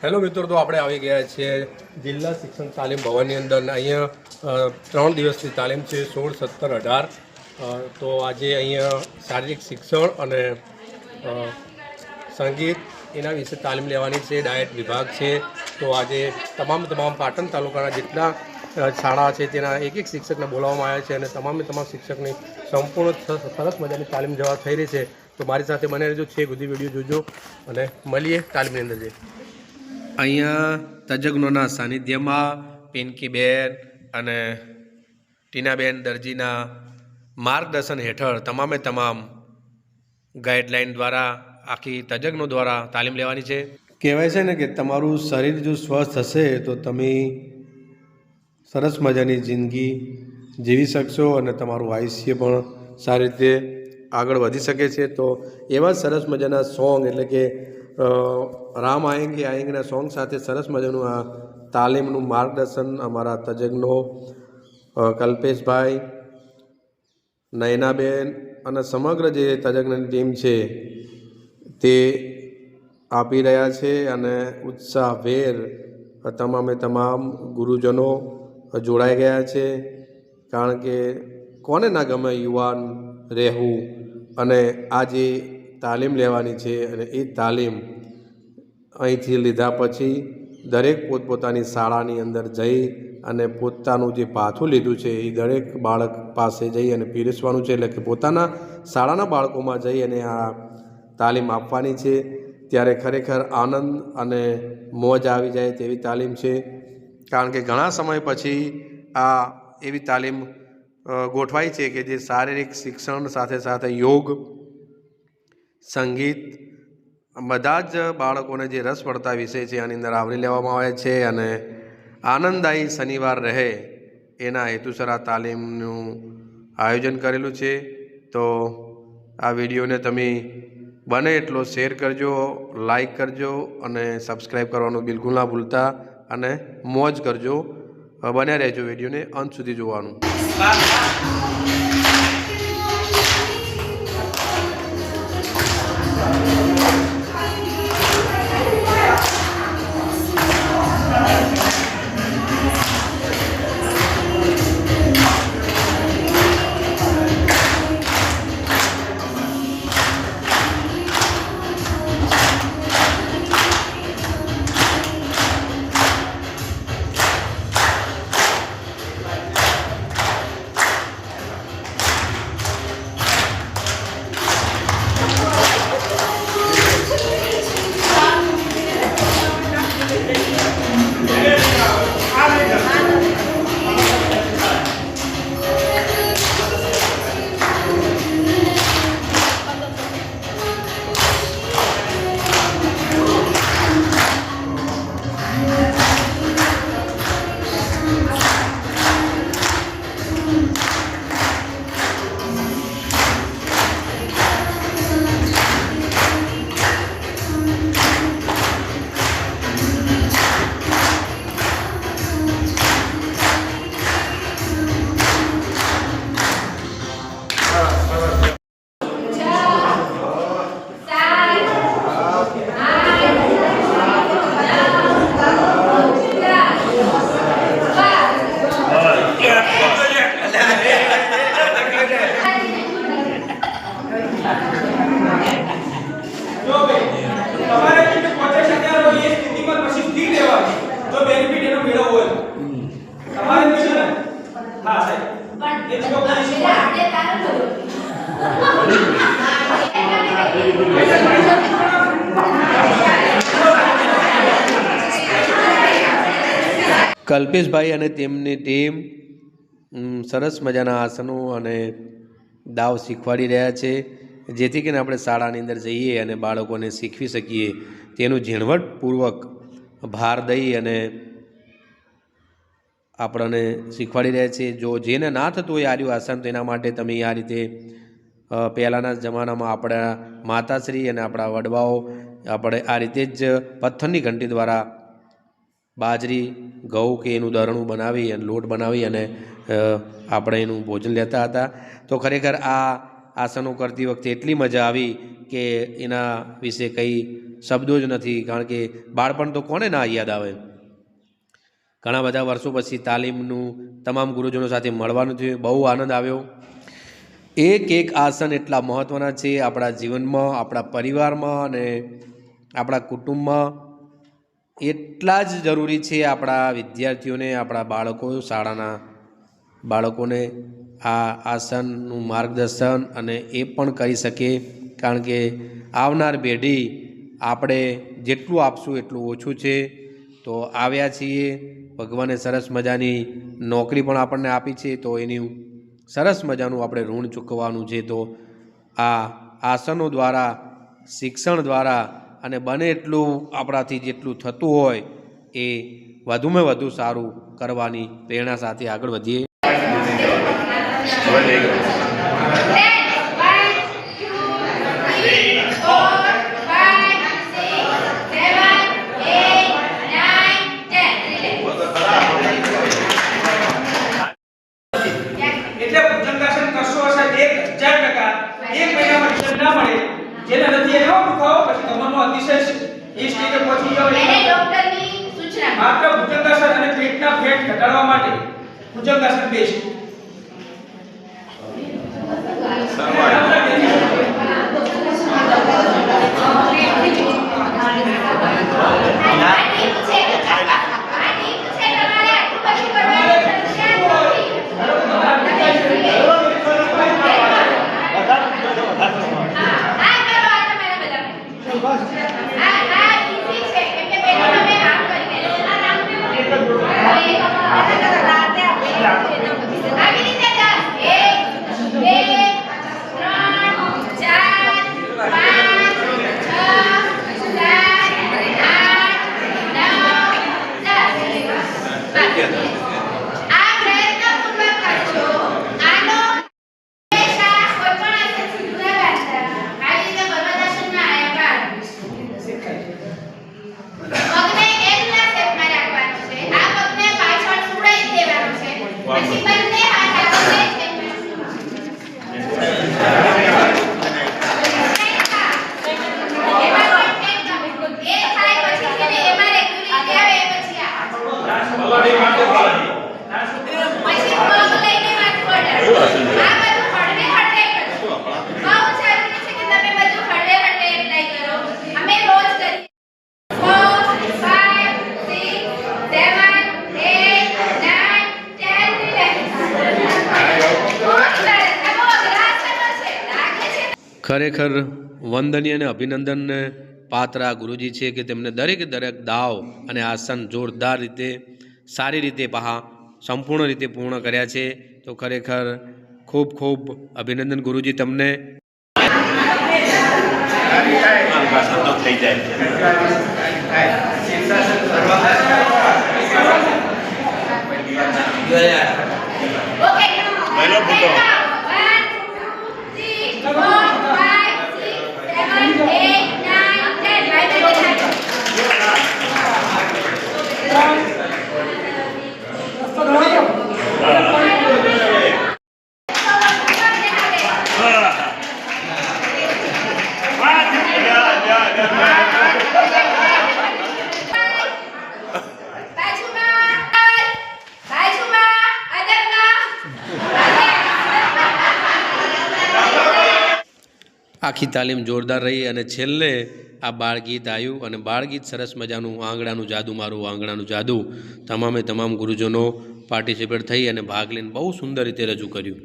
Hello મિત્રો, તો આપણે આવી ગયા છીએ જિલ્લા શિક્ષણ તાલીમ ભવનની અંદર. અહીંયા 3 દિવસની તાલીમ છે, 16, 17, 18. તો આજે અહીંયા શારીરિક શિક્ષણ અને સંગીત એના વિશે તાલીમ લેવાની છે. ડાયટ વિભાગ છે. તો આજે તમામ પાટણ તાલુકાના જેટલા શાળા છે તેના એક શિક્ષકને બોલાવવામાં આવ્યા છે અને તમામ શિક્ષકની સંપૂર્ણ સરસ મજાની તાલીમ જવા થઈ રહી છે. તો મારી સાથે બને રહેજો, છે બધી વિડીયો જોજો અને મળીએ તાલીમની અંદર જઈએ. અહીંયા તજજ્ઞોના સાનિધ્યમાં પિંકીબેન અને ટીનાબેન દરજીના માર્ગદર્શન હેઠળ તમામ ગાઈડલાઈન દ્વારા આખી તજજ્ઞો દ્વારા તાલીમ લેવાની છે. કહેવાય છે ને કે તમારું શરીર જો સ્વસ્થ હશે તો તમે સરસ મજાની જિંદગી જીવી શકશો અને તમારું આયુષ્ય પણ સારી રીતે આગળ વધી શકે છે. તો એવા સરસ મજાના સોંગ એટલે કે રામ આયેંગેના સોંગ સાથે સરસ મજાનું આ તાલીમનું માર્ગદર્શન અમારા તજજ્ઞો કલ્પેશભાઈ, નયનાબેન અને સમગ્ર જે તજજ્ઞની ટીમ છે તે આપી રહ્યા છે. અને ઉત્સાહભેર તમામ ગુરુજનો જોડાઈ ગયા છે. કારણ કે કોને ના ગમે યુવાન રહેવું અને આ જે તાલીમ લેવાની છે અને એ તાલીમ અહીંથી લીધા પછી દરેક પોતપોતાની શાળાની અંદર જઈ અને પોતાનું જે પાથું લીધું છે એ દરેક બાળક પાસે જઈ અને પીરસવાનું છે. એટલે કે પોતાના શાળાના બાળકોમાં જઈ અને આ તાલીમ આપવાની છે. ત્યારે ખરેખર આનંદ અને મોજ આવી જાય તેવી તાલીમ છે. કારણ કે ઘણા સમય પછી આ એવી તાલીમ ગોઠવાઈ છે કે જે શારીરિક શિક્ષણ સાથે યોગ, સંગીત, બધા જ બાળકોને જે રસ પડતા વિષય છે આની અંદર આવરી લેવામાં આવે છે. અને આનંદદાયી શનિવાર રહે એના હેતુસર આ તાલીમનું આયોજન કરેલું છે. તો આ વિડીયોને તમે બને એટલો શેર કરજો, લાઈક કરજો અને સબસ્ક્રાઈબ કરવાનું બિલકુલ ના ભૂલતા અને મોજ કરજો. બન્યા રહેજો વિડીયોને અંત સુધી જોવાનું. કલ્પેશભાઈ અને તેમની ટીમ સરસ મજાના આસનો અને દાવ શીખવાડી રહ્યા છે, જેથી કરીને આપણે શાળાની અંદર જઈએ અને બાળકોને શીખવી શકીએ તેનું ઝીણવટપૂર્વક ભાર દઈ અને આપણને શીખવાડી રહ્યા છે. જો જેને ના થતું હોય આર્યું આસન તો એના માટે તમે આ રીતે પહેલાંના જમાનામાં આપણા માતાશ્રી અને આપણા વડવાઓ આપણે આ રીતે જ પથ્થરની ઘંટી દ્વારા બાજરી, ઘઉં કે એનું દરણું બનાવી અને લોટ બનાવી અને આપણે એનું ભોજન લેતા હતા. તો ખરેખર આ આસનો કરતી વખતે એટલી મજા આવી કે એના વિશે કંઈ શબ્દો જ નથી, કારણ કે બાળપણ તો કોને ના યાદ આવે. ઘણા બધા વર્ષો પછી તાલીમનું તમામ ગુરુજનો સાથે મળવાનું થયું, બહુ આનંદ આવ્યો. એક એક આસન એટલા મહત્ત્વના છે આપણા જીવનમાં, આપણા પરિવારમાં અને આપણા કુટુંબમાં. એટલા જ જરૂરી છે આપણા વિદ્યાર્થીઓને, આપણા બાળકો, શાળાના બાળકોને આ આસનનું માર્ગદર્શન અને એ પણ કરી શકે, કારણ કે આવનાર પેઢી આપણે જેટલું આપશું એટલું ઓછું છે. તો આવ્યા છીએ, ભગવાને સરસ મજાની નોકરી પણ આપણને આપી છે, તો એની સરસ મજાનું આપણે ઋણ ચૂકવવાનું છે. તો આ આસનો દ્વારા, શિક્ષણ દ્વારા અને બને એટલું આપણાથી જેટલું થતું હોય એ વધુમાં વધુ સારું કરવાની પ્રેરણા સાથે આગળ વધીએ. એટલે ભુજંગાસન કરશો હશે 1000%. એક મહિનામાં રિઝલ્ટ ના મળે, જેને નથી એનો દુખાવો પછી કમરમાં અતિશય એ સ્ટેજે પહોંચી જાવ એને ડોક્ટરની સૂચના માત્ર ભુજંગાસન અને પેટના ફેટ ઘટાડવા માટે ભુજંગાસન બેસ્ટ. ખરેખર વંદનીય અને અભિનંદનને પાત્ર આ ગુરુજી છે કે તેમને દરેક દાવ અને આસન જોરદાર રીતે, સારી રીતે સંપૂર્ણ રીતે પૂર્ણ કર્યા છે. તો ખરેખર ખૂબ ખૂબ અભિનંદન ગુરુજી તમને. આખી તાલીમ જોરદાર રહી અને છેલ્લે આ બાળગીત આવ્યું અને બાળગીત સરસ મજાનું આંગણાનું જાદુ મારું આંગણાનું જાદુ તમામે તમામ ગુરુજનો પાર્ટિસિપેટ થઈ અને ભાગ લઈને બહુ સુંદર રીતે રજૂ કર્યું.